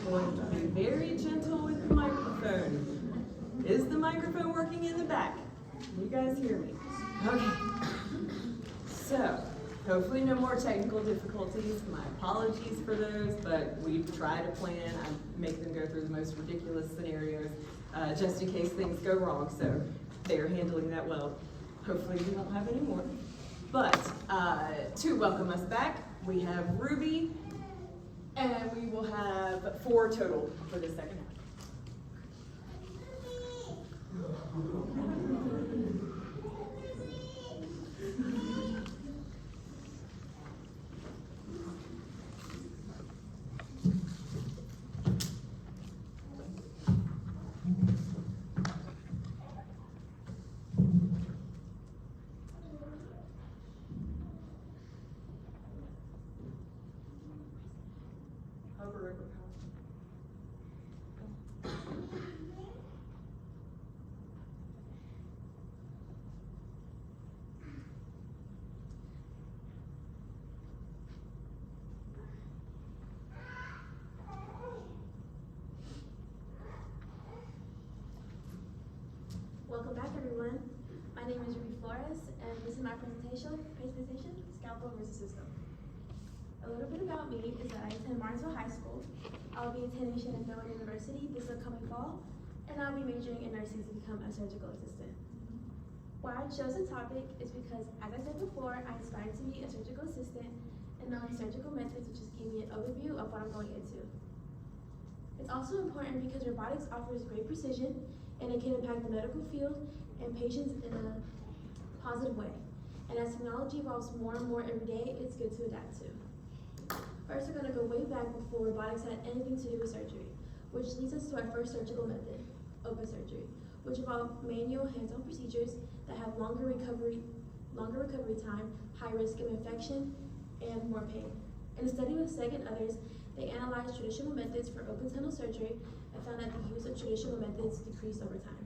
going to be very gentle with the microphone. Is the microphone working in the back? Can you guys hear me? Okay. So, hopefully no more technical difficulties. My apologies for those, but we try to plan. I make them go through the most ridiculous scenarios just in case things go wrong. So they're handling that well. Hopefully we don't have any more. But to welcome us back, we have Ruby, and we will have 4 total for the second half. Welcome back, everyone. My name is Ruby Flores, and this is my presentation, Scalpel versus System. A little bit about me is that I attend Martinsville High School. I'll be attending Shenandoah University this upcoming fall, and I'll be majoring in nursing to become a surgical assistant. Why I chose the topic is because, as I said before, I aspire to be a surgical assistant and know surgical methods, which just gave me an overview of what I'm going into. It's also important because robotics offers great precision, and it can impact the medical field and patients in a positive way. And as technology evolves more and more every day, it's good to adapt to. First, we're going to go way back before robotics had anything to do with surgery, which leads us to our first surgical method, open surgery, which involves manual hands-on procedures that have longer recovery time, high risk of infection, and more pain. In a study with Seg and others, they analyzed traditional methods for open tunnel surgery and found that the use of traditional methods decreased over time.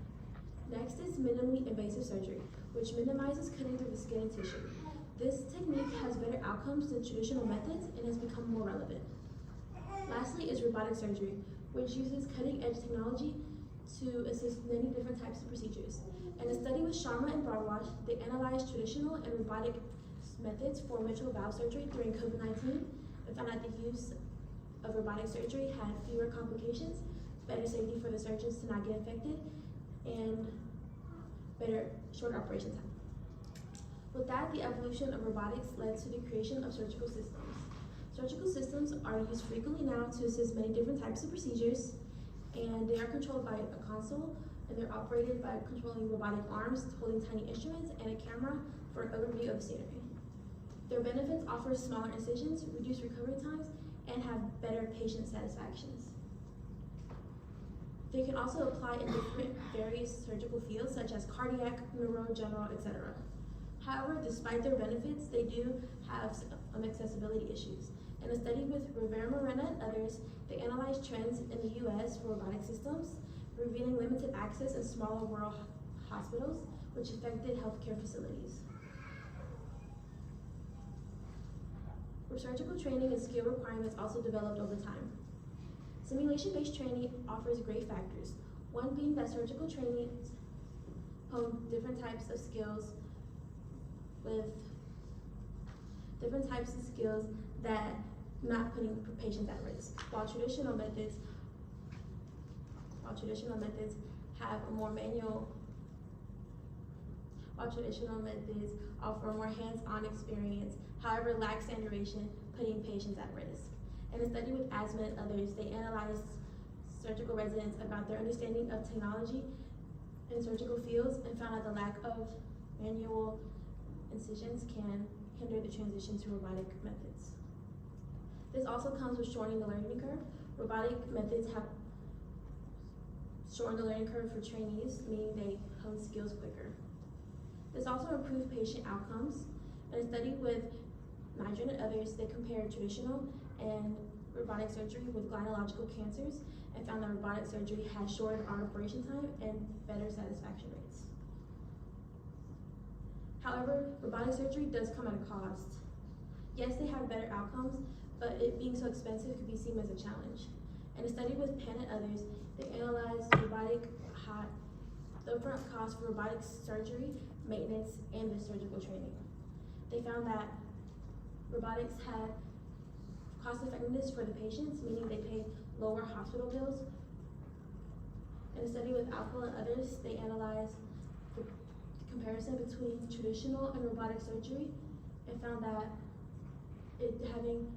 Next is minimally invasive surgery, which minimizes cutting through the skin and tissue. This technique has better outcomes than traditional methods and has become more relevant. Lastly is robotic surgery, which uses cutting-edge technology to assist many different types of procedures. In a study with Sharma and Bharwaj, they analyzed traditional and robotic methods for mitral valve surgery during COVID-19 and found that the use of robotic surgery had fewer complications, better safety for the surgeons to not get infected, and shorter operation time. With that, the evolution of robotics led to the creation of surgical systems. Surgical systems are used frequently now to assist many different types of procedures, and they are controlled by a console, and they're operated by controlling robotic arms, holding tiny instruments, and a camera for an overview of the scenery. Their benefits offer smaller incisions, reduced recovery times, and have better patient satisfactions. They can also apply in different various surgical fields such as cardiac, neuro, general, etc. However, despite their benefits, they do have some accessibility issues. In a study with Rivera Morena and others, they analyzed trends in the US for robotic systems, revealing limited access in smaller rural hospitals, which affected healthcare facilities. Surgical training and skill requirements also developed over time. Simulation-based training offers great factors, one being that surgical trainings hone different types of skills that not putting patients at risk, while traditional methods have a more offer more hands-on experience, however lack standardization, putting patients at risk. In a study with Asthma and others, they analyzed surgical residents about their understanding of technology in surgical fields and found out the lack of manual incisions can hinder the transition to robotic methods. This also comes with shortening the learning curve. Robotic methods have shortened the learning curve for trainees, meaning they hone skills quicker. This also improved patient outcomes. In a study with Nigel and others, they compared traditional and robotic surgery with gynecological cancers and found that robotic surgery has shortened our operation time and better satisfaction rates. However, robotic surgery does come at a cost. Yes, they have better outcomes, but it being so expensive could be seen as a challenge. In a study with Penn and others, they analyzed the upfront cost for robotic surgery, maintenance, and the surgical training. They found that robotics had cost effectiveness for the patients, meaning they paid lower hospital bills. In a study with Alpha and others, they analyzed the comparison between traditional and robotic surgery and found that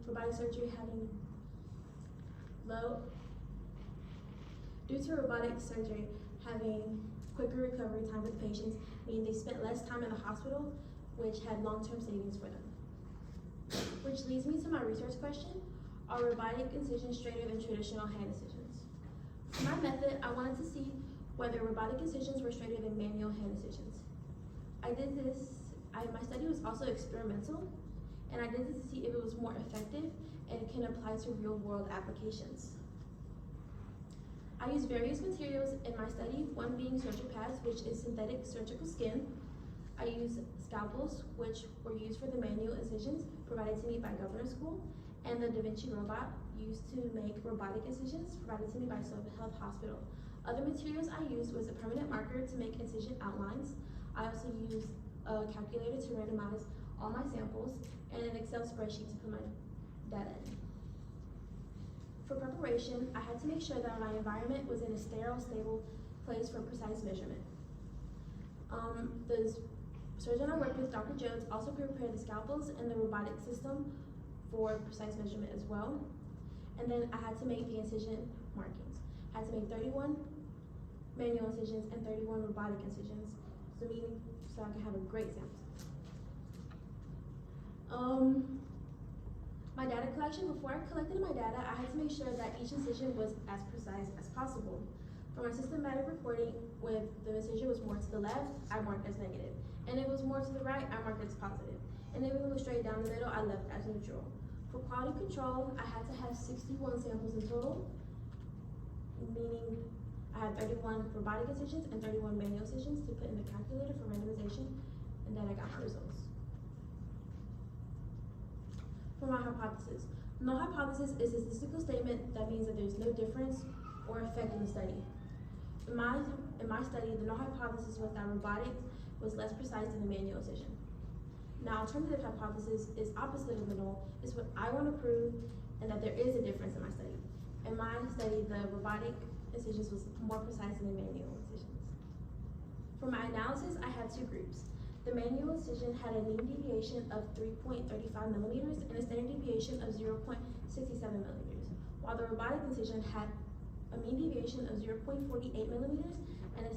robotic surgery having due to robotic surgery having quicker recovery time with patients, meaning they spent less time in the hospital, which had long-term savings for them. Which leads me to my research question: are robotic incisions straighter than traditional hand incisions? For my method, I wanted to see whether robotic incisions were straighter than manual hand incisions. My study was also experimental, and I did this to see if it was more effective and it can apply to real-world applications. I used various materials in my study, one being pads, which is synthetic surgical skin. I used scalpels, which were used for the manual incisions provided to me by Governor School, and the Da Vinci robot used to make robotic incisions provided to me by Silver Health Hospital. Other materials I used was a permanent marker to make incision outlines. I also used a calculator to randomize all my samples and an Excel spreadsheet to put my data in. For preparation, I had to make sure that my environment was in a sterile, stable place for precise measurement. The surgeon I worked with, Dr. Jones, also prepared the scalpels and the robotic system for precise measurement as well. And then I had to make the incision markings. I had to make 31 manual incisions and 31 robotic incisions, so I could have a great sample. My data collection: before I collected my data, I had to make sure that each incision was as precise as possible. For my systematic reporting, when the incision was more to the left, I marked as negative. And if it was more to the right, I marked as positive. And if it was straight down the middle, I left as neutral. For quality control, I had to have 61 samples in total, meaning I had 31 robotic incisions and 31 manual incisions to put in the calculator for randomization, and then I got my results. For my hypothesis: null hypothesis is a statistical statement that means that there's no difference or effect in the study. In my study, the null hypothesis was that robotics was less precise than the manual incision. Now, alternative hypothesis is opposite of the null, is what I want to prove, and that there is a difference in my study. In my study, the robotic incisions was more precise than the manual incisions. For my analysis, I had two groups. The manual incision had a mean deviation of 3.35 millimeters and a standard deviation of 0.67 millimeters, while the robotic incision had a mean deviation of 0.48 millimeters and a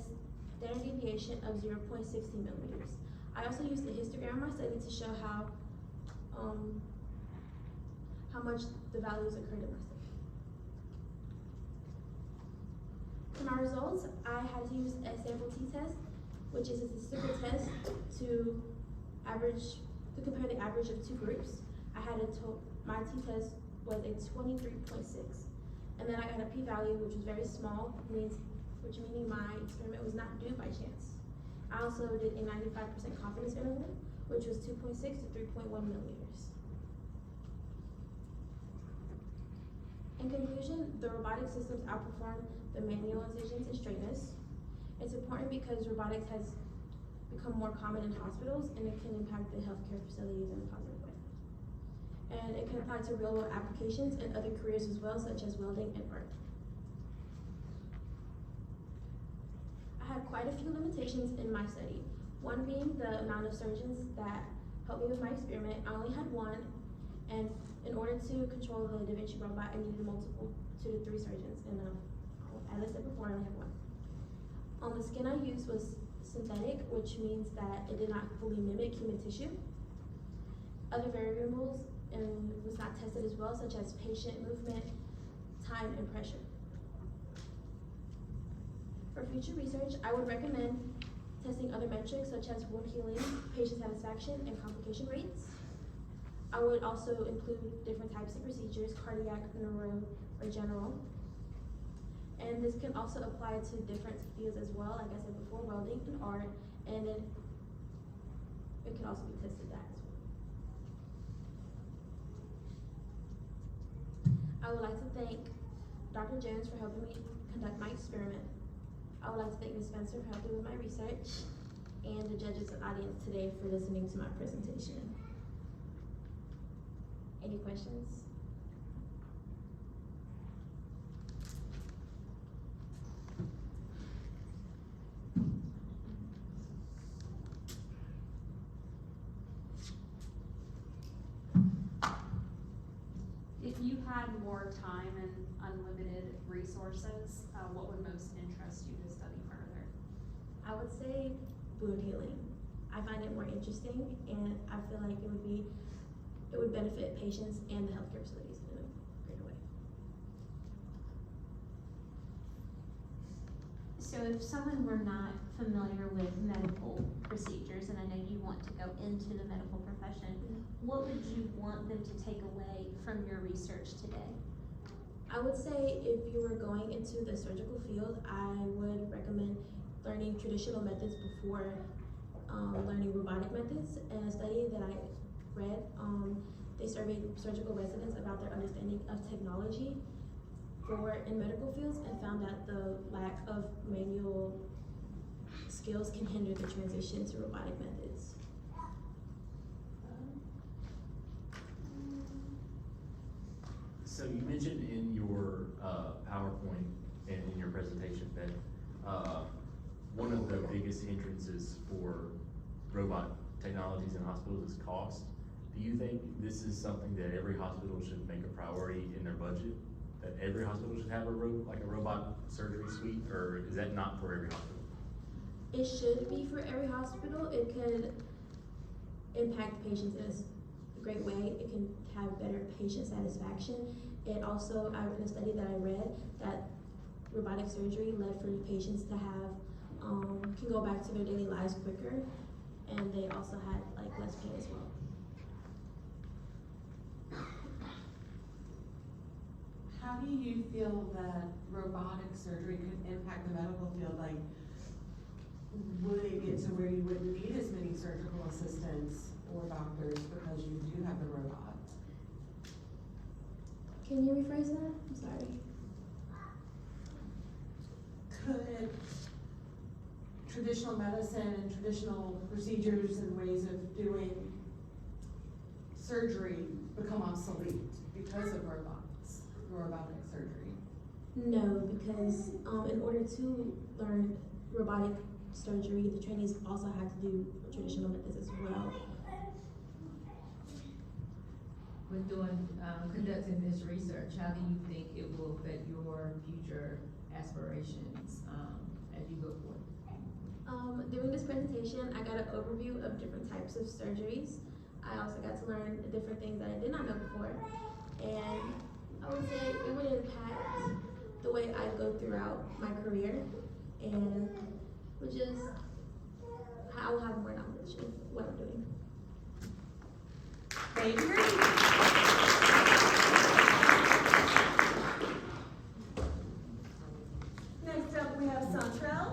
standard deviation of 0.60 millimeters. I also used a histogram in my study to show how much the values occurred in my study. For my results, I had to use a sample t-test, which is a statistical test to compare the average of two groups. My t-test was a 23.6, and then I got a p-value which was very small, meaning my experiment was not due by chance. I also did a 95% confidence interval, which was 2.6 to 3.1 millimeters. In conclusion, the robotic systems outperform the manual incisions in straightness. It's important because robotics has become more common in hospitals, and it can impact the healthcare facilities in a positive way. And it can apply to real-world applications and other careers as well, such as welding and art. I had quite a few limitations in my study. One being the amount of surgeons that helped me with my experiment. I only had one, and in order to control the Da Vinci robot, I needed 2 to 3 surgeons, and as I said before, I only had one. The skin I used was synthetic, which means that it did not fully mimic human tissue. Other variables was not tested as well, such as patient movement, time, and pressure. For future research, I would recommend testing other metrics such as wound healing, patient satisfaction, and complication rates. I would also include different types of procedures: cardiac, neuro, or general. And this can also apply to different fields as well, like I said before, welding and art, and then it can also be tested that as well. I would like to thank Dr. Jones for helping me conduct my experiment. I would like to thank Ms. Spencer for helping with my research, and the judges and audience today for listening to my presentation. Any questions? If you had more time and unlimited resources, what would most interest you to study further? I would say wound healing. I find it more interesting, and I feel like it would benefit patients and the healthcare facilities in a greater way. So if someone were not familiar with medical procedures, and I know you want to go into the medical profession, what would you want them to take away from your research today? I would say if you were going into the surgical field, I would recommend learning traditional methods before learning robotic methods. In a study that I read, they surveyed surgical residents about their understanding of technology in medical fields, and found that the lack of manual skills can hinder the transition to robotic methods. So you mentioned in your PowerPoint and in your presentation that one of the biggest hindrances for robot technologies in hospitals is cost. Do you think this is something that every hospital should make a priority in their budget? That every hospital should have a robot surgery suite, or is that not for every hospital? It should be for every hospital. It could impact patients in a great way. It can have better patient satisfaction. It also, in a study that I read, that robotic surgery led for patients to have, can go back to their daily lives quicker, and they also had less pain as well. How do you feel that robotic surgery could impact the medical field? Like, would it get to where you wouldn't need as many surgical assistants or doctors because you do have the robot? Can you rephrase that? I'm sorry. Could traditional medicine and traditional procedures and ways of doing surgery become obsolete because of robotic surgery? No, because in order to learn robotic surgery, the trainees also have to do traditional methods as well. When conducting this research, how do you think it will affect your future aspirations as you go forward? During this presentation, I got an overview of different types of surgeries. I also got to learn different things that I did not know before, and I would say it would impact the way I go throughout my career, and I will have more knowledge of what I'm doing. Thank you. Next up, we have Santrell.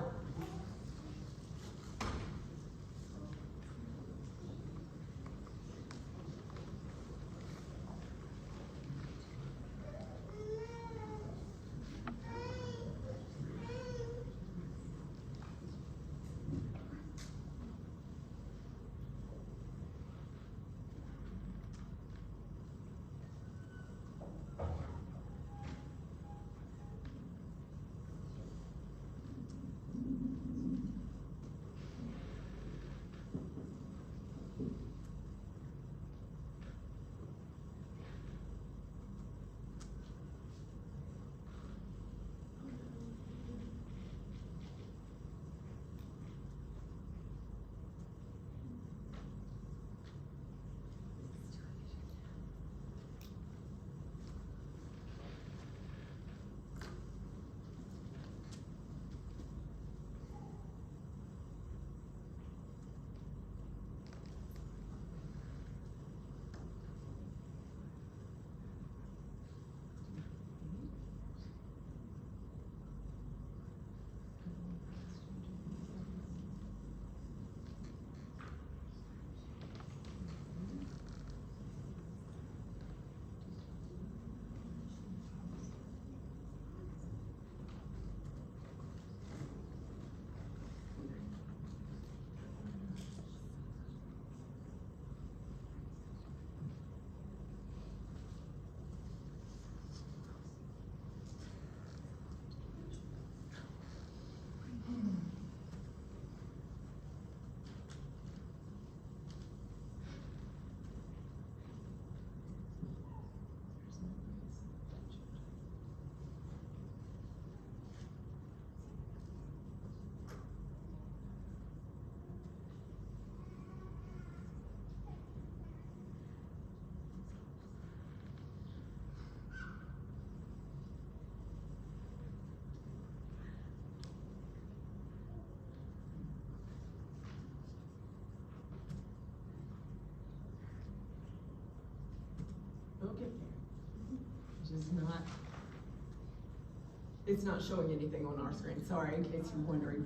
It's not showing anything on our screen, sorry, in case you're wondering.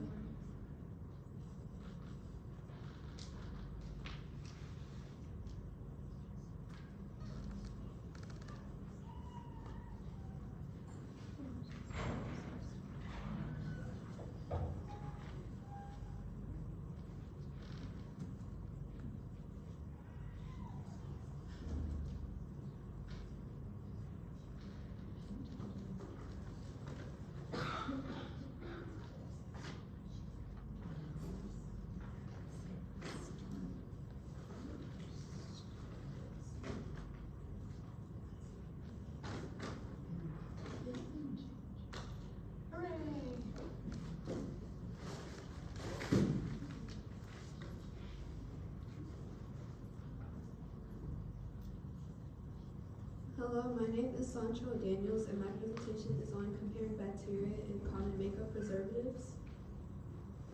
Hello, my name is Sancho Daniels and my presentation is on comparing bacteria in common makeup preservatives.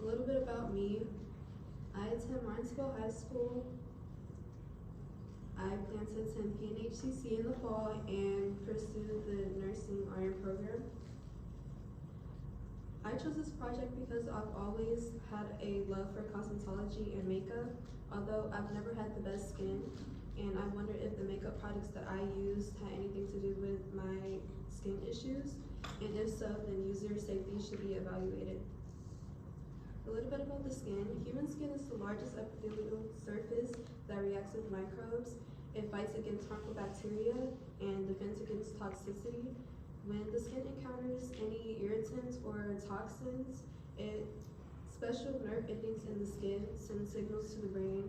A little bit about me. I attend Martinsville High School. I plan to attend PNHCC in the fall and pursue the nursing RN program. I chose this project because I've always had a love for cosmetology and makeup, although I've never had the best skin, and I wondered if the makeup products that I used had anything to do with my skin issues, and if so, then user safety should be evaluated. A little bit about the skin. Human skin is the largest epithelial surface that reacts with microbes. It fights against harmful bacteria and defends against toxicity. When the skin encounters any irritants or toxins, special nerve endings in the skin send signals to the brain,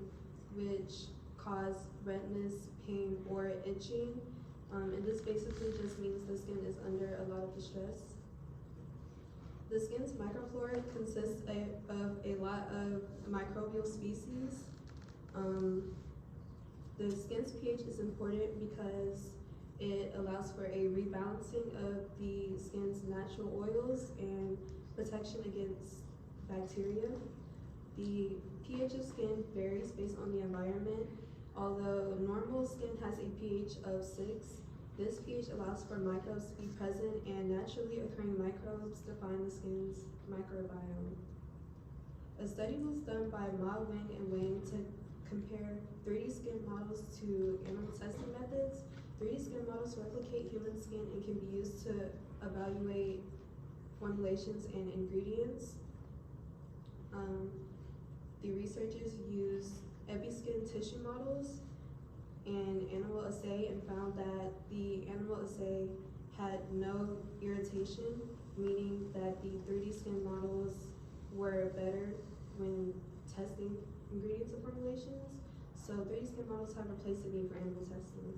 which cause redness, pain, or itching. And this basically just means the skin is under a lot of distress. The skin's microflora consists of a lot of microbial species. The skin's pH is important because it allows for a rebalancing of the skin's natural oils and protection against bacteria. The pH of skin varies based on the environment. Although normal skin has a pH of 6, this pH allows for microbes to be present, and naturally occurring microbes define the skin's microbiome. A study was done by Ma, Wang, and Wang to compare 3D skin models to animal testing methods. 3D skin models replicate human skin and can be used to evaluate formulations and ingredients. The researchers used epi-skin tissue models and animal assay and found that the animal assay had no irritation, meaning that the 3D skin models were better when testing ingredients and formulations. So 3D skin models have replaced the need for animal testing.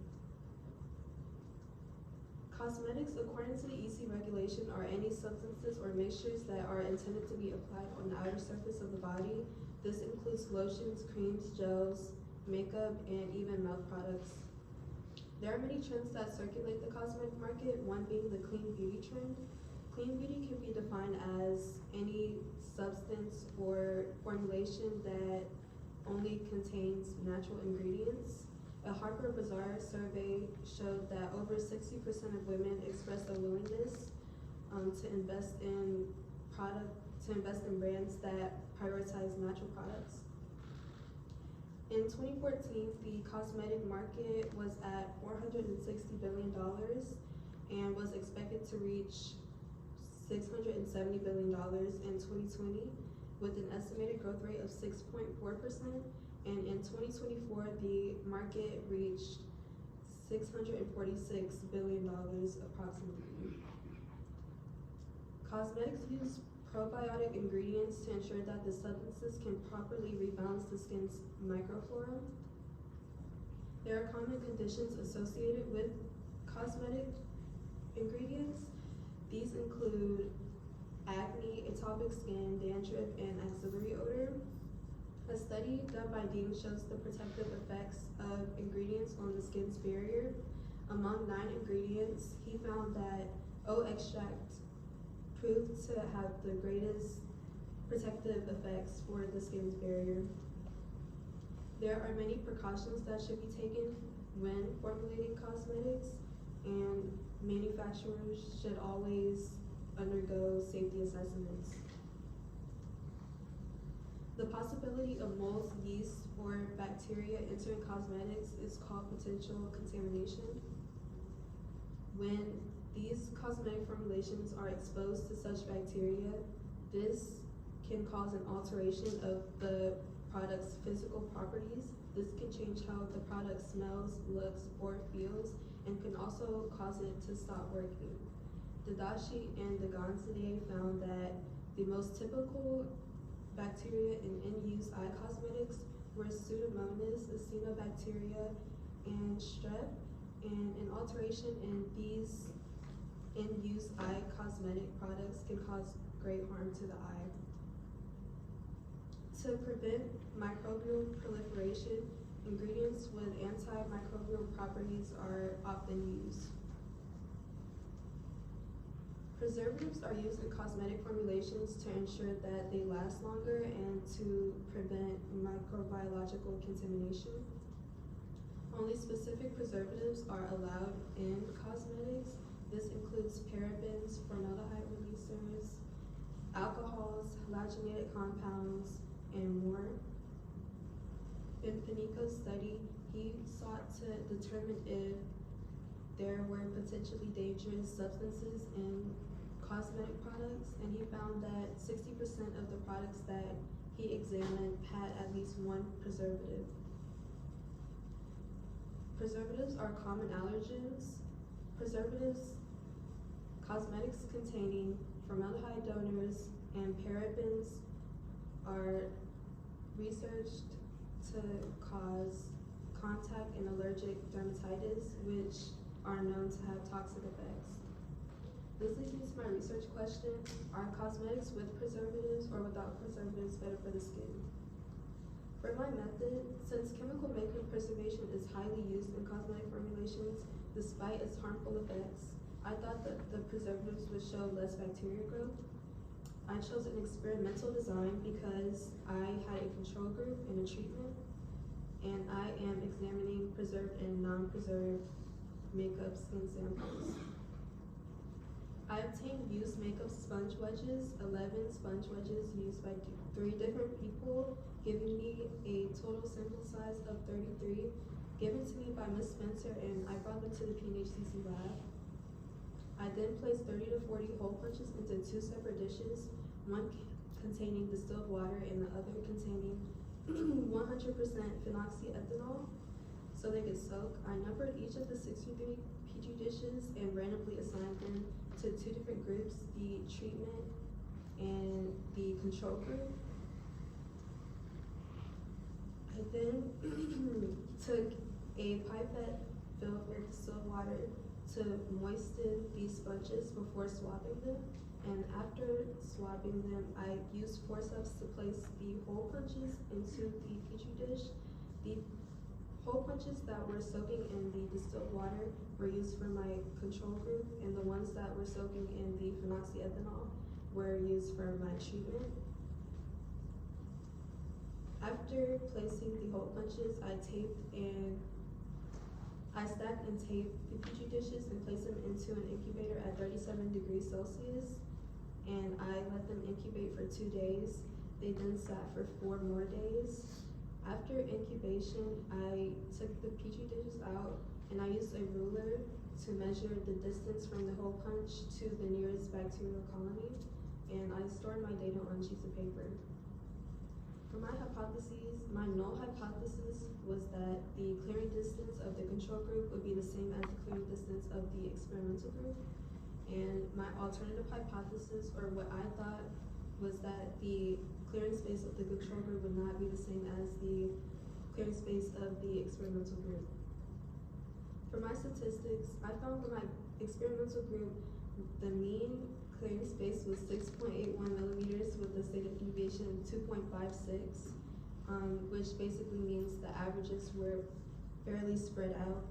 Cosmetics, according to the EC regulation, are any substances or mixtures that are intended to be applied on the outer surface of the body. This includes lotions, creams, gels, makeup, and even mouth products. There are many trends that circulate the cosmetic market, one being the clean beauty trend. Clean beauty can be defined as any substance or formulation that only contains natural ingredients. A Harper Bazaar survey showed that over 60% of women expressed a willingness to invest in brands that prioritize natural products. In 2014, the cosmetic market was at $460 billion and was expected to reach $670 billion in 2020, with an estimated growth rate of 6.4%. And in 2024, the market reached $646 billion approximately. Cosmetics use probiotic ingredients to ensure that the substances can properly rebalance the skin's microflora. There are common conditions associated with cosmetic ingredients. These include acne, atopic skin, dandruff, and axillary odor. A study done by Dean shows the protective effects of ingredients on the skin's barrier. Among 9 ingredients, he found that oat extract proved to have the greatest protective effects for the skin's barrier. There are many precautions that should be taken when formulating cosmetics, and manufacturers should always undergo safety assessments. The possibility of molds, yeast, or bacteria entering cosmetics is called potential contamination. When these cosmetic formulations are exposed to such bacteria, this can cause an alteration of the product's physical properties. This can change how the product smells, looks, or feels, and can also cause it to stop working. Tadashi and Daganzade found that the most typical bacteria in in-use eye cosmetics were Pseudomonas, Acinetobacteria, and Strep, and an alteration in these in-use eye cosmetic products can cause great harm to the eye. To prevent microbial proliferation, ingredients with antimicrobial properties are often used. Preservatives are used in cosmetic formulations to ensure that they last longer and to prevent microbiological contamination. Only specific preservatives are allowed in cosmetics. This includes parabens, formaldehyde releasers, alcohols, halogenated compounds, and more. In Panico's study, he sought to determine if there were potentially dangerous substances in cosmetic products, and he found that 60% of the products that he examined had at least one preservative. Preservatives are common allergens. Preservatives, cosmetics containing formaldehyde donors, and parabens are researched to cause contact and allergic dermatitis, which are known to have toxic effects. This leads me to my research question: are cosmetics with preservatives or without preservatives better for the skin? For my method, since chemical makeup preservation is highly used in cosmetic formulations, despite its harmful effects, I thought that the preservatives would show less bacteria growth. I chose an experimental design because I had a control group and a treatment, and I am examining preserved and non-preserved makeup skin samples. I obtained used makeup sponge wedges, 11 sponge wedges used by 3 different people, giving me a total sample size of 33, given to me by Ms. Spencer, and I brought them to the PNHCC lab. I then placed 30 to 40 hole punches into 2 separate dishes, one containing distilled water and the other containing 100% phenoxyethanol, so they could soak. I numbered each of the 63 Petri dishes and randomly assigned them to 2 different groups, the treatment and the control group. I then took a pipette filled with distilled water to moisten these sponges before swabbing them. And after swabbing them, I used forceps to place the hole punches into the Petri dish. The hole punches that were soaking in the distilled water were used for my control group, and the ones that were soaking in the phenoxyethanol were used for my treatment. After placing the hole punches, I stacked and taped the Petri dishes and placed them into an incubator at 37 degrees Celsius, and I let them incubate for 2 days. They then sat for 4 more days. After incubation, I took the Petri dishes out and I used a ruler to measure the distance from the hole punch to the nearest bacterial colony, and I stored my data on sheets of paper. For my hypotheses, my null hypothesis was that the clearing distance of the control group would be the same as the clearing distance of the experimental group. And my alternative hypothesis, or what I thought, was that the clearing space of the control group would not be the same as the clearing space of the experimental group. For my statistics, I found for my experimental group, the mean clearing space was 6.81 millimeters with a standard deviation of 2.56, which basically means the averages were fairly spread out.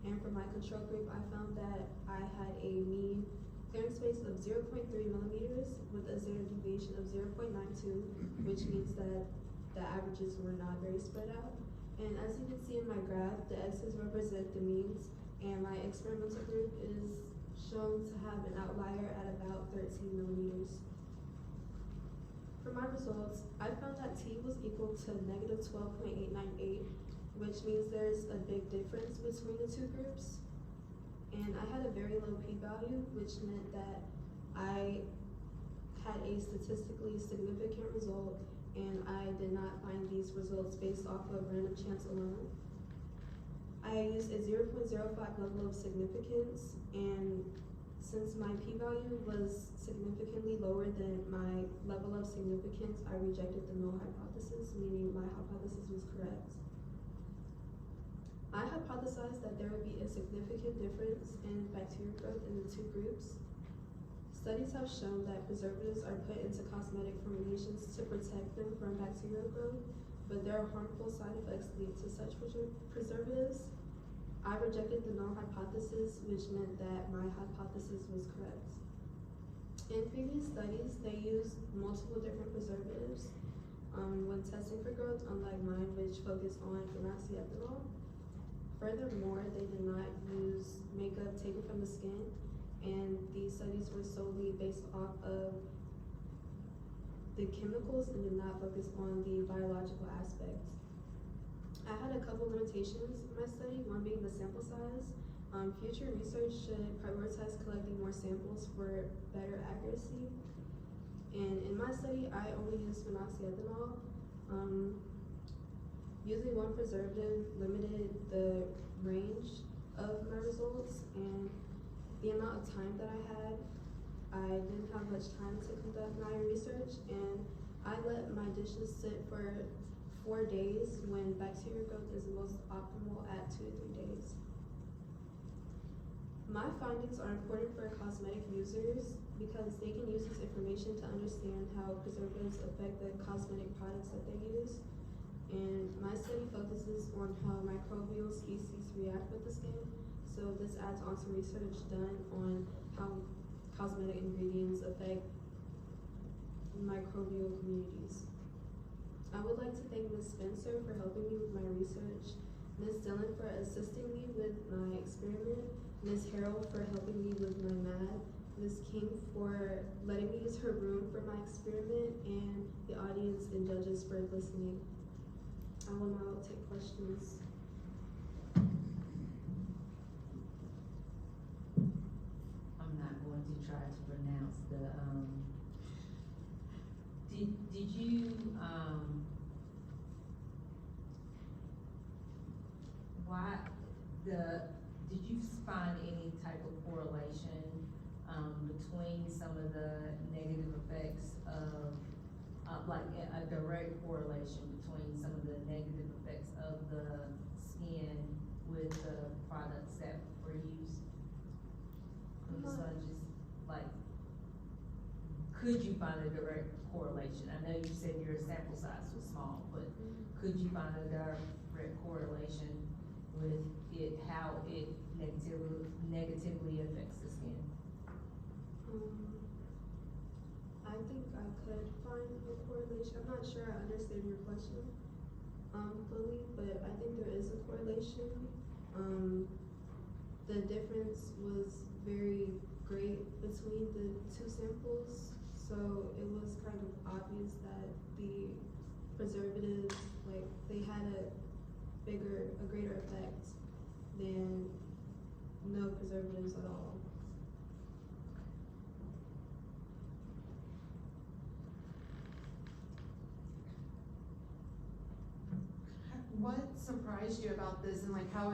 And for my control group, I found that I had a mean clearing space of 0.3 millimeters with a standard deviation of 0.92, which means that the averages were not very spread out. And as you can see in my graph, the X's represent the means, and my experimental group is shown to have an outlier at about 13 millimeters. For my results, I found that T was equal to negative 12.898, which means there's a big difference between the two groups. And I had a very low p-value, which meant that I had a statistically significant result, and I did not find these results based off of random chance alone. I used a 0.05 level of significance, and since my p-value was significantly lower than my level of significance, I rejected the null hypothesis, meaning my hypothesis was correct. I hypothesized that there would be a significant difference in bacteria growth in the two groups. Studies have shown that preservatives are put into cosmetic formulations to protect them from bacterial growth, but there are harmful side effects linked to such preservatives. I rejected the null hypothesis, which meant that my hypothesis was correct. In previous studies, they used multiple different preservatives when testing for growth, unlike mine, which focused on phenoxyethanol. Furthermore, they did not use makeup taken from the skin, and these studies were solely based off of the chemicals and did not focus on the biological aspect. I had a couple limitations in my study, one being the sample size. Future research should prioritize collecting more samples for better accuracy. And in my study, I only used phenoxyethanol. Using one preservative limited the range of my results, and the amount of time that I had, I didn't have much time to conduct my research, and I let my dishes sit for 4 days when bacteria growth is most optimal at 2 to 3 days. My findings are important for cosmetic users because they can use this information to understand how preservatives affect the cosmetic products that they use. And my study focuses on how microbial species react with the skin, so this adds on to research done on how cosmetic ingredients affect microbial communities. I would like to thank Ms. Spencer for helping me with my research, Ms. Dillon for assisting me with my experiment, Ms. Harrell for helping me with my math, Ms. King for letting me use her room for my experiment, and the audience and judges for listening. I will now take questions. I'm not going to try to pronounce the, did you, did you find any type of correlation, between some of the negative effects of, like a direct correlation between some of the negative effects of the skin with the products that were used? With the sponges, like, could you find a direct correlation? I know you said your sample size was small, but could you find a direct correlation with it, how it negatively affects the skin? I think I could find a correlation. I'm not sure I understand your question fully, but I think there is a correlation. The difference was very great between the two samples, so it was kind of obvious that the preservatives, like, they had a greater effect than no preservatives at all. What surprised you about this, and like how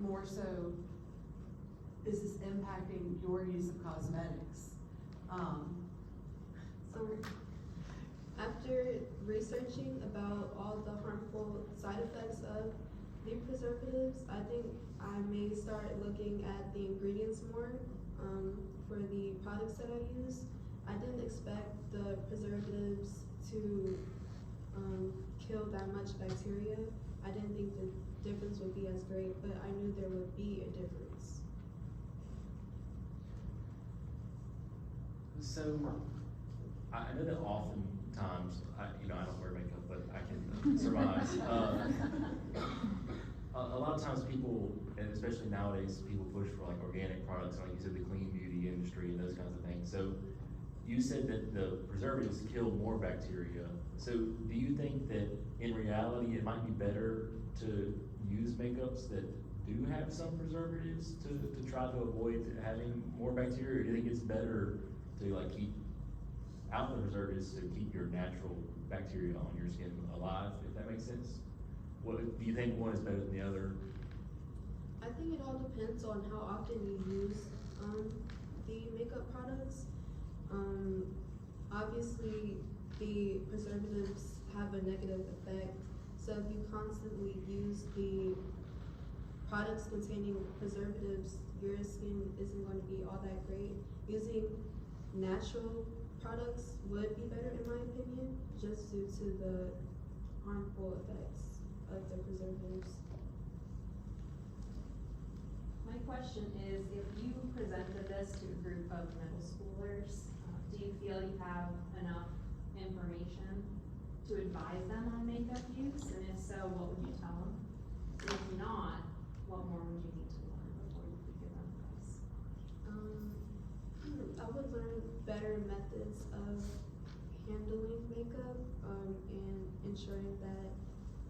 more so is this impacting your use of cosmetics? So after researching about all the harmful side effects of the preservatives, I think I may start looking at the ingredients more for the products that I use. I didn't expect the preservatives to kill that much bacteria. I didn't think the difference would be as great, but I knew there would be a difference. So, I know that oftentimes, I don't wear makeup, but I can surmise. A lot of times people and especially nowadays, people push for like organic products, like you said, the clean beauty industry and those kinds of things. So you said that the preservatives kill more bacteria. So do you think that in reality, it might be better to use makeups that do have some preservatives to try to avoid having more bacteria? Or do you think it's better to like keep out the preservatives to keep your natural bacteria on your skin alive, if that makes sense? What, do you think one is better than the other? I think it all depends on how often you use the makeup products. Obviously, the preservatives have a negative effect. So if you constantly use the products containing preservatives, your skin isn't going to be all that great. Using natural products would be better in my opinion, just due to the harmful effects of the preservatives. My question is, if you presented this to a group of middle schoolers, do you feel you have enough information to advise them on makeup use? And if so, what would you tell them? And if not, what more would you need to learn before you could give them advice? I would learn better methods of handling makeup and ensuring that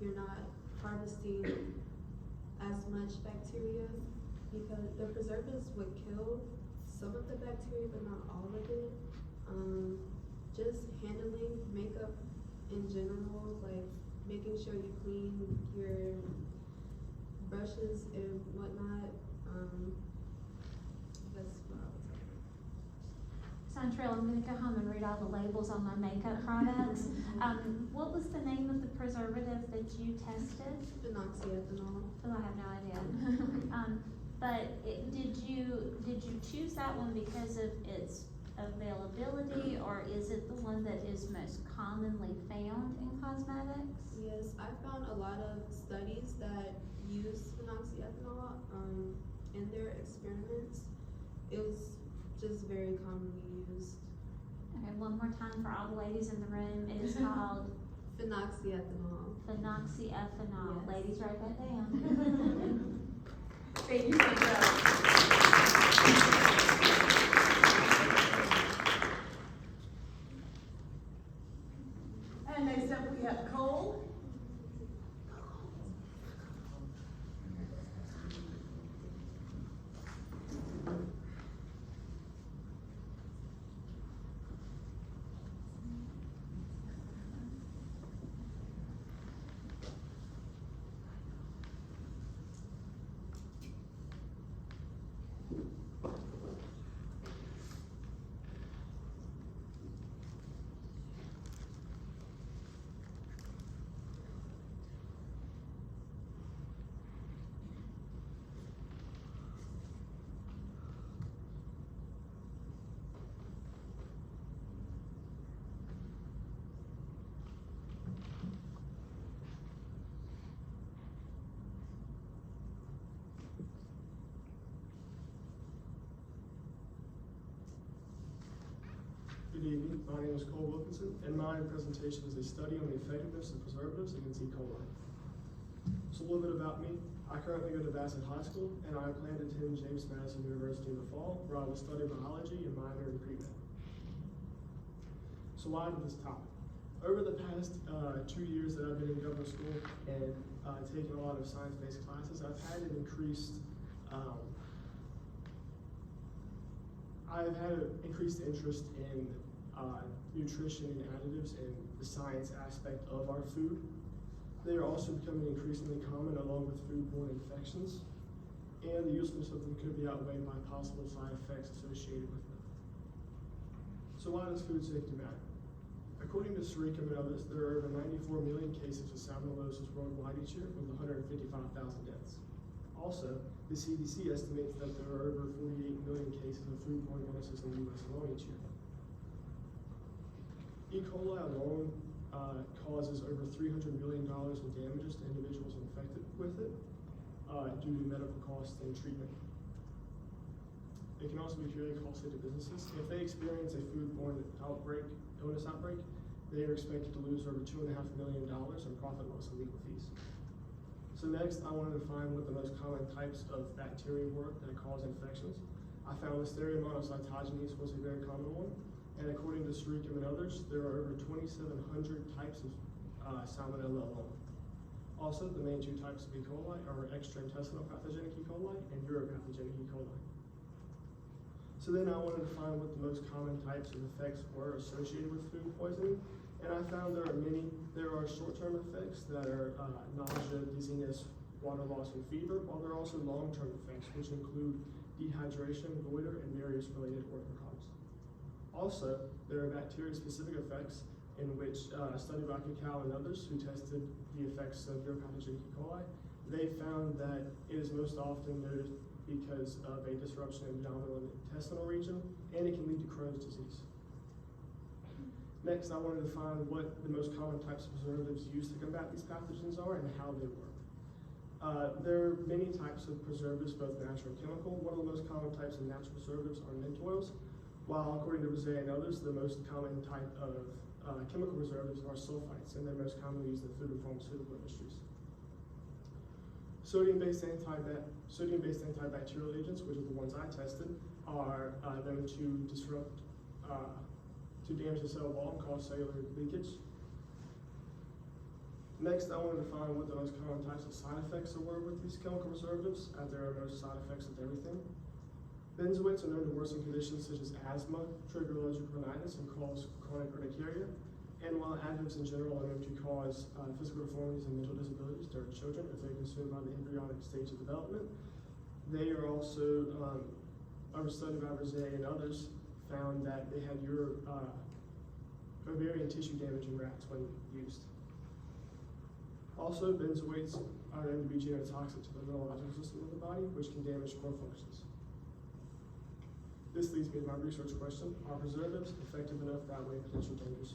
you're not harvesting as much bacteria, because the preservatives would kill some of the bacteria but not all of it. Just handling makeup in general, like making sure you clean your brushes and whatnot. That's what I would say. Santrell, I'm gonna go home and read all the labels on my makeup products. What was the name of the preservative that you tested? Phenoxyethanol. Oh, I have no idea. Did you choose that one because of its availability, or is it the one that is most commonly found in cosmetics? Yes, I found a lot of studies that use phenoxyethanol in their experiments. It was just very commonly used. Okay, one more time for all the ladies in the room. It is called Phenoxyethanol. phenoxyethanol. Yes. Ladies, write that down. Thank you, Sandra. And next up we have Cole. Good evening, my name is Cole Wilkinson, and my presentation is a study on the effectiveness of preservatives against E. coli. So a little bit about me. I currently go to Bassett High School, and I plan to attend James Madison University in the fall, where I will study biology and minor in pre-med. So why this topic? Over the past 2 years that I've been in government school and taken a lot of science-based classes, I've had an increased interest in nutrition and additives and the science aspect of our food. They are also becoming increasingly common along with foodborne infections, and the usefulness of them could be outweighed by possible side effects associated with them. So why does food safety matter? According to SRP and others, there are over 94 million cases of salmonellosis worldwide each year, with 155,000 deaths. Also, the CDC estimates that there are over 48 million cases of foodborne illnesses in the U.S. alone each year. E. coli alone causes over $300 million in damages to individuals infected with it due to medical costs and treatment. It can also be very costly to businesses. If they experience a foodborne illness outbreak, they are expected to lose over $2.5 million in profit loss and legal fees. So next, I wanted to find what the most common types of bacteria were that cause infections. I found Listeria monocytogenes was a very common one, and according to Srikum and others, there are over 2,700 types of Salmonella alone. Also, the main two types of E. coli are extraintestinal pathogenic E. coli and uropathogenic E. coli. So then I wanted to find what the most common types of effects were associated with food poisoning, and I found there are many. There are short-term effects that are nausea, dizziness, water loss, and fever, while there are also long-term effects, which include dehydration, goiter, and various related organ problems. Also, there are bacteria-specific effects in which a study by Cacao and others who tested the effects of uropathogenic E. coli, they found that it is most often noted because of a disruption in the abdominal and intestinal region, and it can lead to Crohn's disease. Next, I wanted to find what the most common types of preservatives used to combat these pathogens are and how they work. There are many types of preservatives, both natural and chemical. One of the most common types of natural preservatives are mint oils, while according to Rosé and others, the most common type of chemical preservatives are sulfites, and they're most commonly used in the food and pharmaceutical industries. Sodium-based antibacterial agents, which are the ones I tested, are known to disrupt, to damage the cell wall and cause cellular leakage. Next, I wanted to find what the most common types of side effects were with these chemical preservatives, as there are most side effects with everything. Benzoates are known to worsen conditions such as asthma, trigger allergic rhinitis, and cause chronic urticaria. And while additives in general are known to cause physical deformities and mental disabilities during children if they're consumed by the embryonic stage of development, they are also, a study by Rosé and others found that they had ovarian tissue damage in rats when used. Also, benzoates are known to be genotoxic to the neurological system of the body, which can damage core functions. This leads me to my research question: are preservatives effective enough to outweigh potential dangers?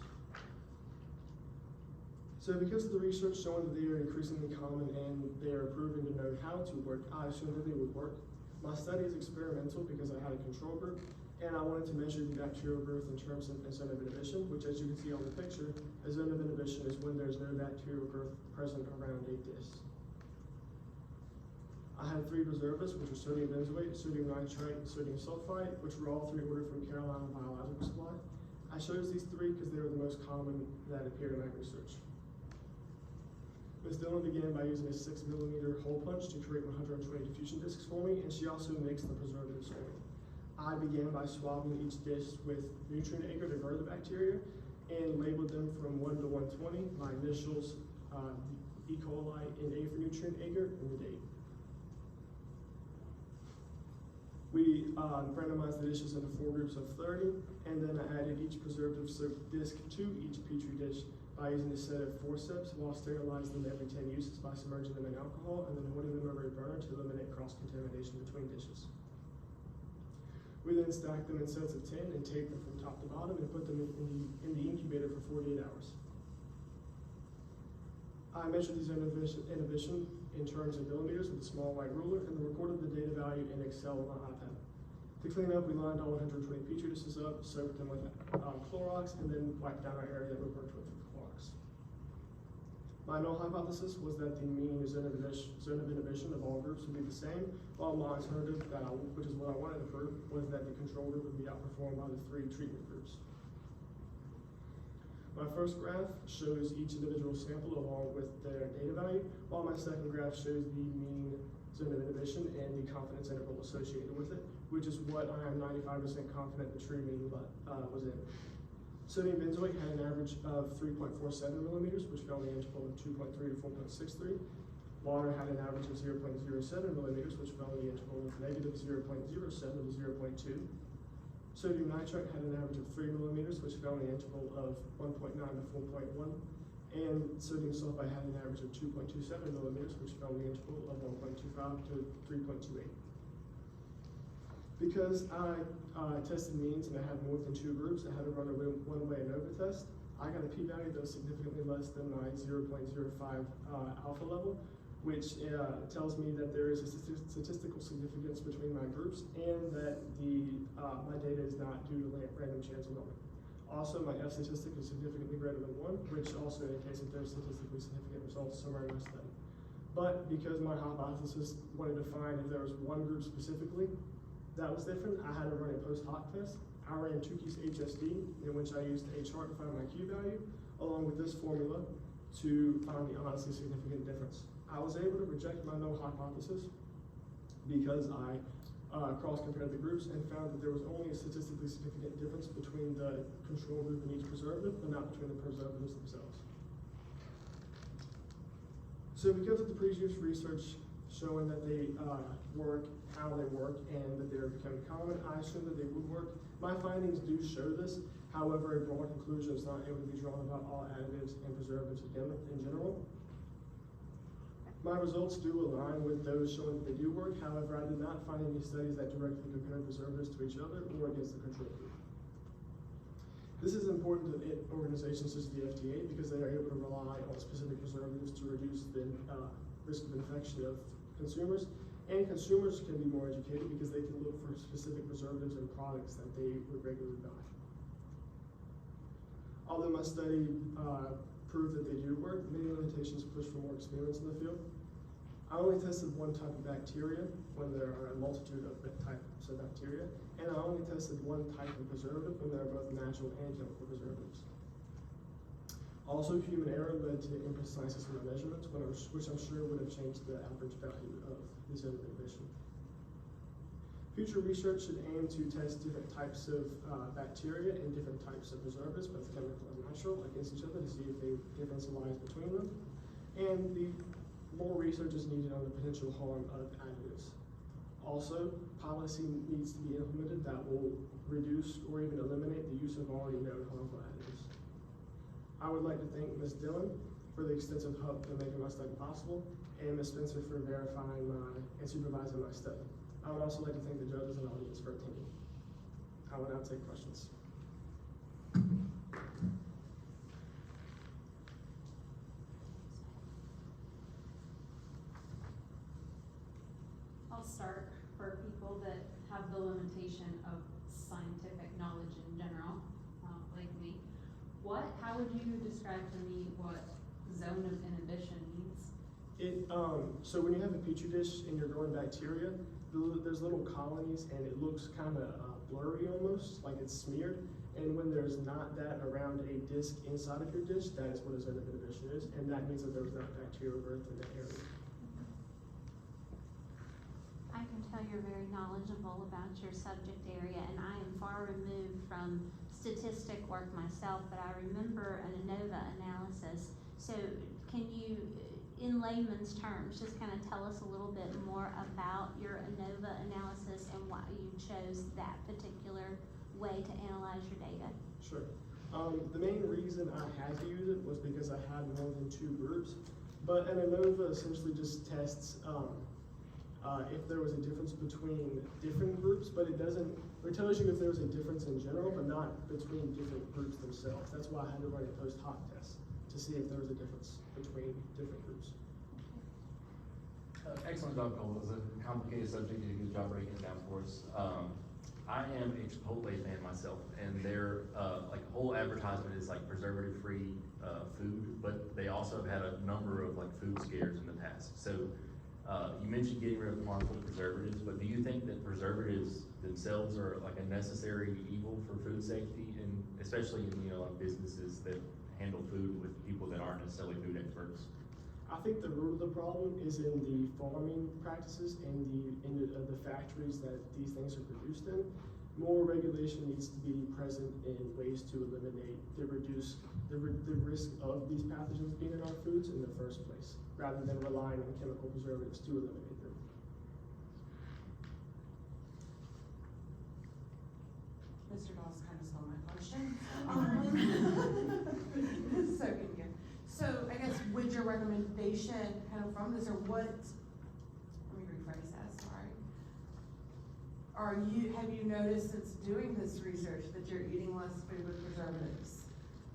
So because of the research showing that they are increasingly common and they are proven to know how to work, I assumed that they would work. My study is experimental because I had a control group, and I wanted to measure the bacterial growth in terms of enzyme inhibition, which, as you can see on the picture, enzyme inhibition is when there's no bacterial growth present around a dish. I had 3 preservatives, which were sodium benzoate, sodium nitrite, and sodium sulfite, which were all 3 ordered from Carolina Biological Supply. I chose these 3 because they were the most common that appeared in my research. Ms. Dillon began by using a 6mm hole punch to create 120 diffusion discs for me, and she also mixed the preservatives for me. I began by swabbing each dish with nutrient agar to grow the bacteria, and labeled them from 1 to 120, my initials, E. coli, and A for nutrient agar, and the date. We randomized the dishes into 4 groups of 30, and then I added each preservative disc to each petri dish by using a set of forceps while sterilizing them every 10 uses by submerging them in alcohol and then holding them over a burner to eliminate cross-contamination between dishes. We then stacked them in sets of 10 and taped them from top to bottom and put them in the incubator for 48 hours. I measured these inhibition in terms of millimeters with a small white ruler and then recorded the data value in Excel on my iPad. To clean up, we lined all 120 petri dishes up, soaked them with Clorox, and then wiped down our area that we worked with Clorox. My null hypothesis was that the mean zone of inhibition of all groups would be the same, while my alternative, which is what I wanted to prove, was that the control group would be outperformed by the 3 treatment groups. My first graph shows each individual sample along with their data value, while my second graph shows the mean zone of inhibition and the confidence interval associated with it, which is what I am 95% confident the true mean was in. Sodium benzoate had an average of 3.47 millimeters, which fell in the interval of 2.3 to 4.63. Water had an average of 0.07 millimeters, which fell in the interval of negative 0.07 to 0.2. Sodium nitrite had an average of 3 millimeters, which fell in the interval of 1.9 to 4.1. And sodium sulfite had an average of 2.27 millimeters, which fell in the interval of 1.25 to 3.28. Because I tested means and I had more than 2 groups, I had to run a one-way ANOVA test. I got a p-value that was significantly less than my 0.05 alpha level, which tells me that there is a statistical significance between my groups and that my data is not due to random chance enrollment. Also, my F statistic is significantly greater than 1, which also indicates that there are statistically significant results somewhere in my study. But because my hypothesis wanted to find if there was one group specifically that was different, I had to run a post hoc test. I ran Tukey's HSD, in which I used a chart to find my Q value, along with this formula to find the honestly significant difference. I was able to reject my null hypothesis because I cross-compared the groups and found that there was only a statistically significant difference between the control group and each preservative, but not between the preservatives themselves. So because of the previous research showing that they work, how they work, and that they're becoming common, I assumed that they would work. My findings do show this. However, a broad conclusion is not able to be drawn about all additives and preservatives in general. My results do align with those showing that they do work. However, I did not find any studies that directly compare preservatives to each other or against the control group. This is important to organizations such as the FDA because they are able to rely on specific preservatives to reduce the risk of infection of consumers. And consumers can be more educated because they can look for specific preservatives and products that they would regularly buy. Although my study proved that they do work, many limitations push for more experience in the field. I only tested one type of bacteria when there are a multitude of types of bacteria, and I only tested one type of preservative when there are both natural and chemical preservatives. Also, human error led to impreciseness in my measurements, which I'm sure would have changed the average value of the zone of inhibition. Future research should aim to test different types of bacteria and different types of preservatives, both chemical and natural, against each other to see if a difference lies between them. And more research is needed on the potential harm of additives. Also, policy needs to be implemented that will reduce or even eliminate the use of already known harmful additives. I would like to thank Ms. Dillon for the extensive help in making my study possible, and Ms. Spencer for verifying and supervising my study. I would also like to thank the judges and audience for attending. I will now take questions. I'll start for people that have the limitation of scientific knowledge in general, like me. How would you describe to me what zone of inhibition means? So when you have a petri dish and you're growing bacteria, there's little colonies and it looks kind of blurry almost, like it's smeared. And when there's not that around a disc inside of your dish, that is what a zone of inhibition is, and that means that there's not bacterial growth in that area. I can tell you're very knowledgeable about your subject area, and I am far removed from statistic work myself, but I remember an ANOVA analysis. So can you, in layman's terms, just kind of tell us a little bit more about your ANOVA analysis and why you chose that particular way to analyze your data? Sure. The main reason I had to use it was because I had more than 2 groups, but an ANOVA essentially just tests if there was a difference between different groups, but it tells you if there was a difference in general, but not between different groups themselves. That's why I had to run a post hoc test to see if there was a difference between different groups. Excellent job, Cole. It was a complicated subject. You did a good job breaking it down for us. I am a Chipotle fan myself, and their like whole advertisement is like preservative-free food, but they also have had a number of like food scares in the past. So you mentioned getting rid of harmful preservatives, but do you think that preservatives themselves are like a necessary evil for food safety, and especially in like businesses that handle food with people that aren't necessarily food experts? I think the root of the problem is in the farming practices and the factories that these things are produced in. More regulation needs to be present in ways to eliminate the risk of these pathogens being in our foods in the first place, rather than relying on chemical preservatives to eliminate them. Mr. Doss kind of stole my question. So good again. So I guess would your recommendation kind of from this, or what, let me rephrase that, sorry. Have you noticed since doing this research that you're eating less food with preservatives?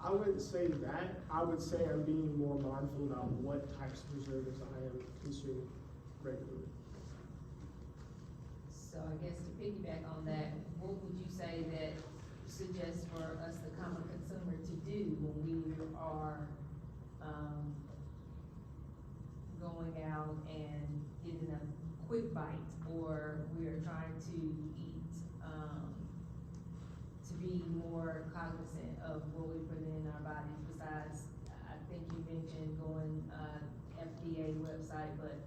I wouldn't say that. I would say I'm being more mindful about what types of preservatives I am consuming regularly. So I guess to piggyback on that, what would you say that suggests for us, the common consumer, to do when we are going out and getting a quick bite, or we are trying to eat, to be more cognizant of what we put in our bodies. Besides, I think you mentioned going, FDA website, but,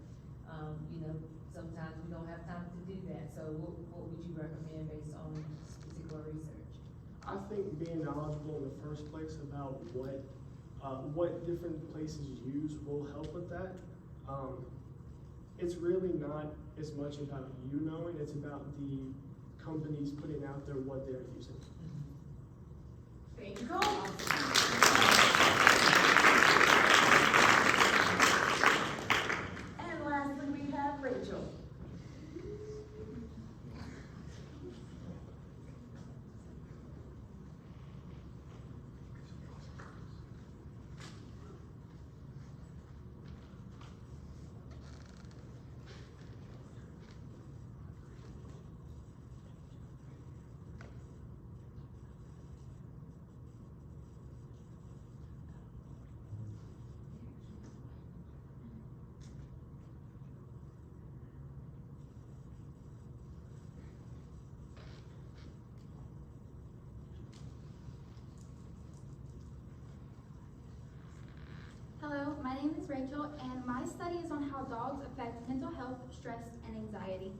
you know, sometimes we don't have time to do that. So what would you recommend based on particular research? I think being knowledgeable in the first place about what different places use will help with that. It's really not as much about you knowing, it's about the companies putting out there what they're using. There you go. And lastly, we have Rachel. Hello, my name is Rachel, and my study is on how dogs affect mental health, stress, and anxiety.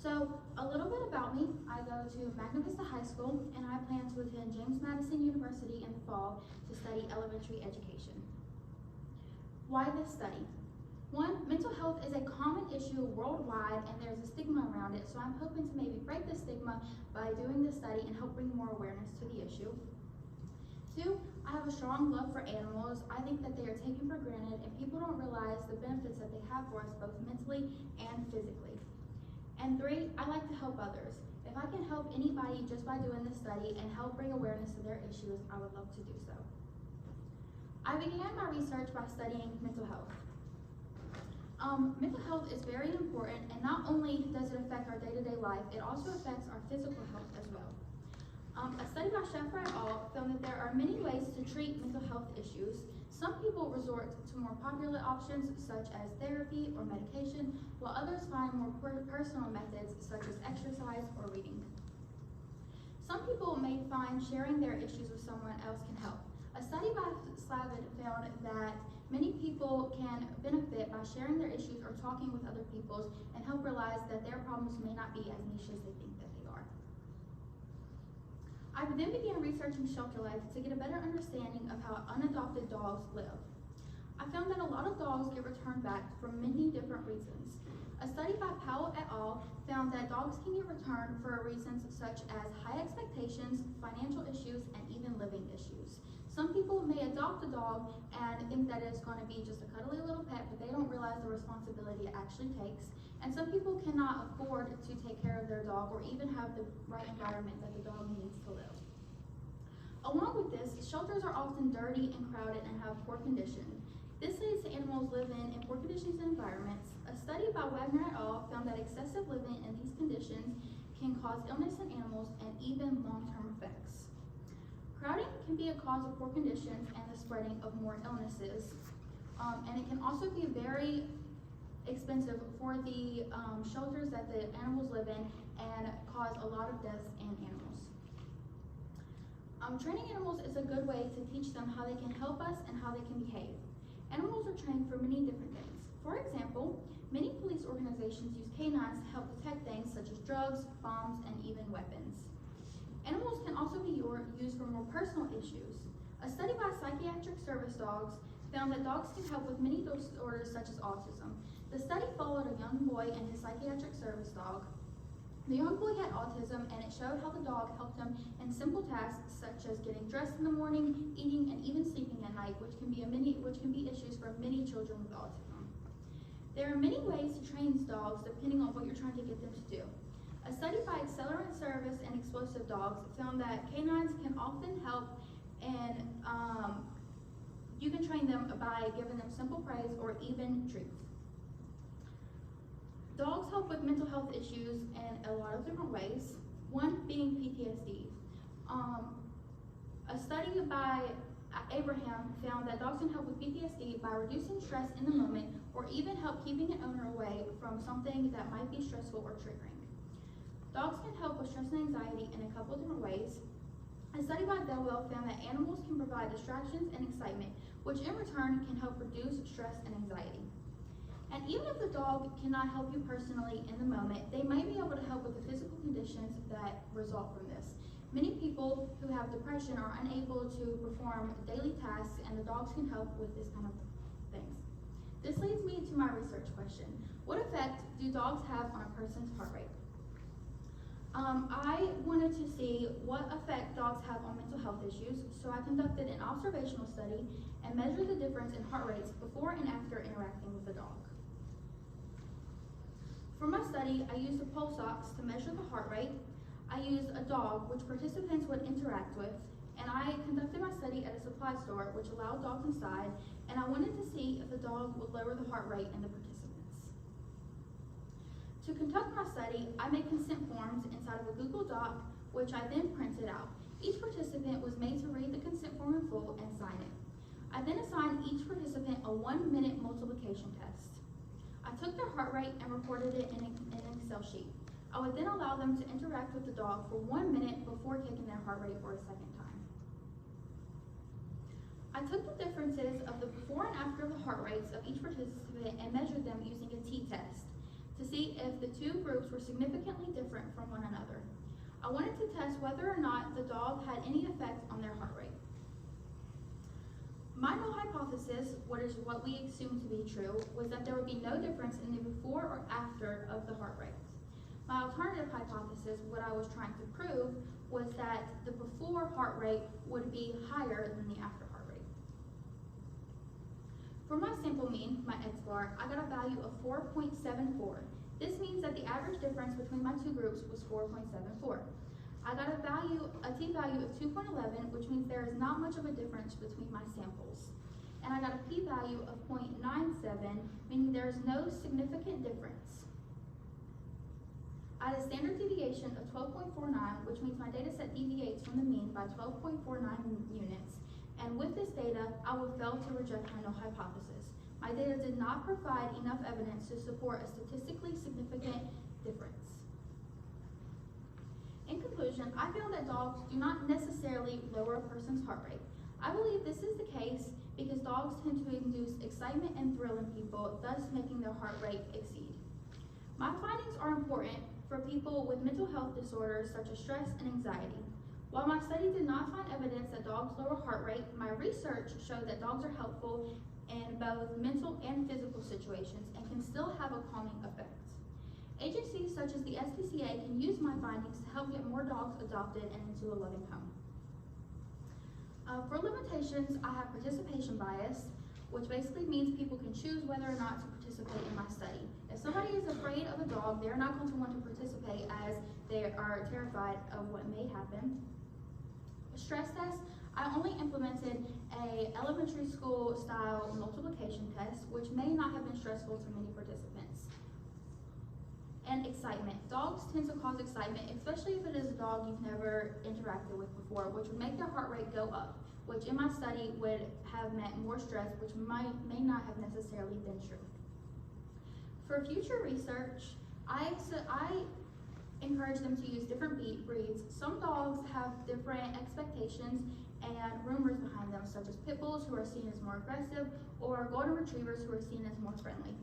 So, a little bit about me. I go to Magna Vista High School, and I plan to attend James Madison University in the fall to study elementary education. Why this study? One, mental health is a common issue worldwide, and there's a stigma around it, so I'm hoping to maybe break the stigma by doing this study and help bring more awareness to the issue. Two, I have a strong love for animals. I think that they are taken for granted, and people don't realize the benefits that they have for us both mentally and physically. And three, I like to help others. If I can help anybody just by doing this study and help bring awareness to their issues, I would love to do so. I began my research by studying mental health. Mental health is very important, and not only does it affect our day-to-day life, it also affects our physical health as well. A study by Sheffer et al. Found that there are many ways to treat mental health issues. Some people resort to more popular options such as therapy or medication, while others find more personal methods such as exercise or reading. Some people may find sharing their issues with someone else can help. A study by Slavin found that many people can benefit by sharing their issues or talking with other people and help realize that their problems may not be as niche as they think that they are. I then began researching shelter life to get a better understanding of how unadopted dogs live. I found that a lot of dogs get returned back for many different reasons. A study by Powell et al. Found that dogs can get returned for reasons such as high expectations, financial issues, and even living issues. Some people may adopt a dog and think that it's going to be just a cuddly little pet, but they don't realize the responsibility it actually takes. And some people cannot afford to take care of their dog or even have the right environment that the dog needs to live. Along with this, shelters are often dirty and crowded and have poor condition. This leads to animals living in poor conditions and environments. A study by Wagner et al. Found that excessive living in these conditions can cause illness in animals and even long-term effects. Crowding can be a cause of poor conditions and the spreading of more illnesses. And it can also be very expensive for the shelters that the animals live in and cause a lot of deaths in animals. Training animals is a good way to teach them how they can help us and how they can behave. Animals are trained for many different things. For example, many police organizations use canines to help detect things such as drugs, bombs, and even weapons. Animals can also be used for more personal issues. A study by psychiatric service dogs found that dogs can help with many disorders such as autism. The study followed a young boy and his psychiatric service dog. The young boy had autism, and it showed how the dog helped him in simple tasks such as getting dressed in the morning, eating, and even sleeping at night, which can be issues for many children with autism. There are many ways to train dogs depending on what you're trying to get them to do. A study by Accelerant Service and Explosive Dogs found that canines can often help, and you can train them by giving them simple praise or even treats. Dogs help with mental health issues in a lot of different ways, one being PTSD. A study by Abraham found that dogs can help with PTSD by reducing stress in the moment or even help keeping an owner away from something that might be stressful or triggering. Dogs can help with stress and anxiety in a couple different ways. A study by Delwell found that animals can provide distractions and excitement, which in return can help reduce stress and anxiety. And even if the dog cannot help you personally in the moment, they may be able to help with the physical conditions that result from this. Many people who have depression are unable to perform daily tasks, and the dogs can help with this kind of things. This leads me to my research question. What effect do dogs have on a person's heart rate? I wanted to see what effect dogs have on mental health issues, so I conducted an observational study and measured the difference in heart rates before and after interacting with the dog. For my study, I used a pulse ox to measure the heart rate. I used a dog, which participants would interact with, and I conducted my study at a supply store, which allowed dogs inside, and I wanted to see if the dog would lower the heart rate in the participants. To conduct my study, I made consent forms inside of a Google Doc, which I then printed out. Each participant was made to read the consent form in full and sign it. I then assigned each participant a 1-minute multiplication test. I took their heart rate and recorded it in an Excel sheet. I would then allow them to interact with the dog for 1 minute before taking their heart rate for a second time. I took the differences of the before and after of the heart rates of each participant and measured them using a t-test to see if the two groups were significantly different from one another. I wanted to test whether or not the dog had any effect on their heart rate. My null hypothesis, what is what we assumed to be true, was that there would be no difference in the before or after of the heart rates. My alternative hypothesis, what I was trying to prove, was that the before heart rate would be higher than the after heart rate. For my sample mean, my X-bar, I got a value of 4.74. This means that the average difference between my two groups was 4.74. I got a t-value of 2.11, which means there is not much of a difference between my samples. And I got a p-value of 0.97, meaning there is no significant difference. I had a standard deviation of 12.49, which means my data set deviates from the mean by 12.49 units. And with this data, I would fail to reject my null hypothesis. My data did not provide enough evidence to support a statistically significant difference. In conclusion, I found that dogs do not necessarily lower a person's heart rate. I believe this is the case because dogs tend to induce excitement and thrill in people, thus making their heart rate exceed. My findings are important for people with mental health disorders such as stress and anxiety. While my study did not find evidence that dogs lower heart rate, my research showed that dogs are helpful in both mental and physical situations and can still have a calming effect. Agencies such as the SPCA can use my findings to help get more dogs adopted and into a loving home. For limitations, I have participation bias, which basically means people can choose whether or not to participate in my study. If somebody is afraid of a dog, they're not going to want to participate as they are terrified of what may happen. A stress test, I only implemented a elementary school style multiplication test, which may not have been stressful to many participants. And excitement. Dogs tend to cause excitement, especially if it is a dog you've never interacted with before, which would make their heart rate go up, which in my study would have meant more stress, which may not have necessarily been true. For future research, I encourage them to use different breeds. Some dogs have different expectations and rumors behind them, such as pit bulls who are seen as more aggressive, or golden retrievers who are seen as more friendly.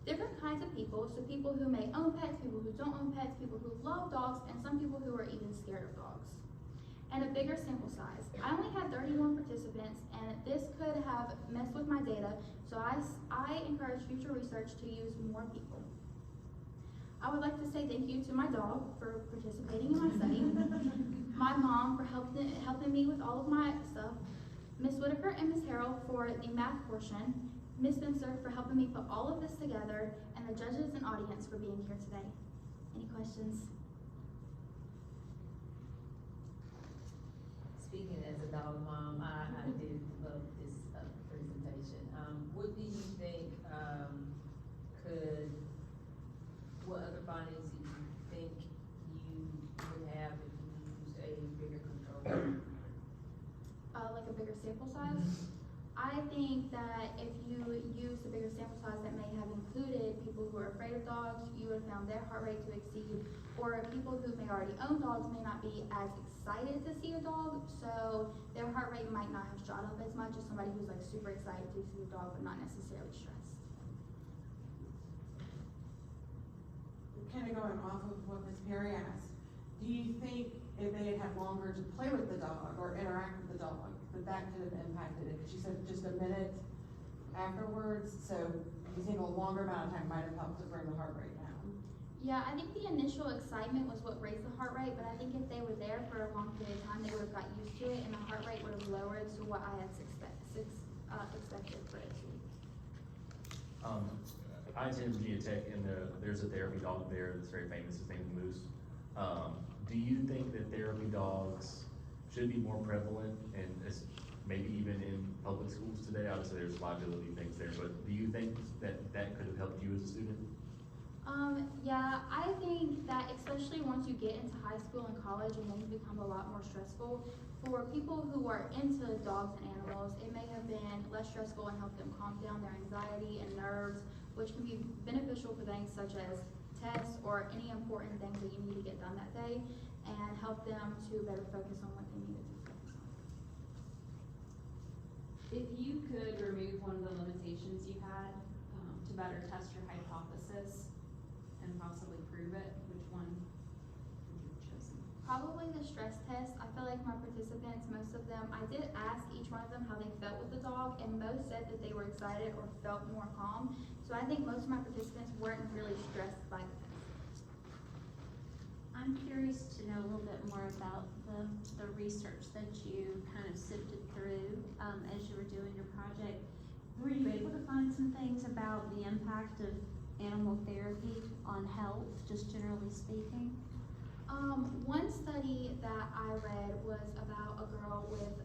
Different kinds of people, so people who may own pets, people who don't own pets, people who love dogs, and some people who are even scared of dogs. And a bigger sample size. I only had 31 participants, and this could have messed with my data, so I encourage future research to use more people. I would like to say thank you to my dog for participating in my study, my mom for helping me with all of my stuff, Ms. Whitaker and Ms. Harrell for the math portion, Ms. Spencer for helping me put all of this together, and the judges and audience for being here today. Any questions? Speaking as a dog mom, I did love this presentation. What do you think what other findings do you think you would have if you used a bigger control? Like a bigger sample size. I think that if you use the bigger sample size that may have included people who are afraid of dogs, you would have found their heart rate to exceed, or people who may already own dogs may not be as excited to see a dog, so their heart rate might not have shot up as much as somebody who's like super excited to see a dog but not necessarily stressed. Kind of going off of what Ms. Perry asked, do you think if they had had longer to play with the dog or interact with the dog, that could have impacted it? She said just a minute afterwards, so you think a longer amount of time might have helped to bring the heart rate down? Yeah, I think the initial excitement was what raised the heart rate, but I think if they were there for a long period of time, they would have got used to it, and the heart rate would have lowered to what I had expected for it to be. I attend Virginia Tech, and there's a therapy dog there that's very famous. His name's Moose. Do you think that therapy dogs should be more prevalent, and maybe even in public schools today? Obviously, there's liability things there, but do you think that could have helped you as a student? Yeah, I think that especially once you get into high school and college and things become a lot more stressful, for people who are into dogs and animals, it may have been less stressful and help them calm down their anxiety and nerves, which can be beneficial for things such as tests or any important things that you need to get done that day, and help them to better focus on what they needed to focus on. If you could remove one of the limitations you had to better test your hypothesis and possibly prove it, which one would you have chosen? Probably the stress test. I feel like my participants, most of them, I did ask each one of them how they felt with the dog, and most said that they were excited or felt more calm. So I think most of my participants weren't really stressed by the test. I'm curious to know a little bit more about the research that you kind of sifted through as you were doing your project. Were you able to find some things about the impact of animal therapy on health, just generally speaking? One study that I read was about a girl with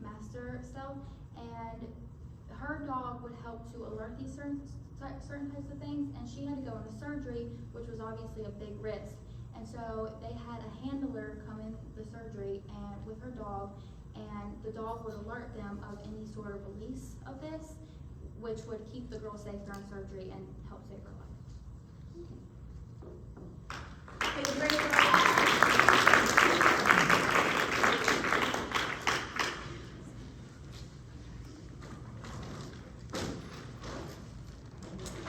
master cell, and her dog would help to alert these certain types of things, and she had to go into surgery, which was obviously a big risk. And so they had a handler come in the surgery and with her dog, and the dog would alert them of any sort of release of this, which would keep the girl safe during surgery and help save her life. Thank you very much.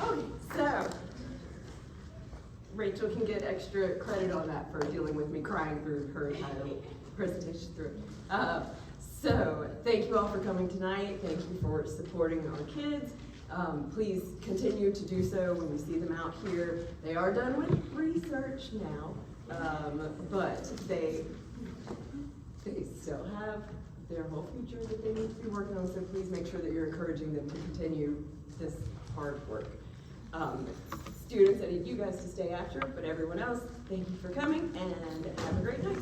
Okay, so Rachel can get extra credit on that for dealing with me crying through her entire presentation through. So thank you all for coming tonight. Thank you for supporting our kids. Please continue to do so when you see them out here. They are done with research now, but they still have their whole future that they need to be working on, so please make sure that you're encouraging them to continue this hard work. Students, I need you guys to stay after, but everyone else, thank you for coming and have a great night.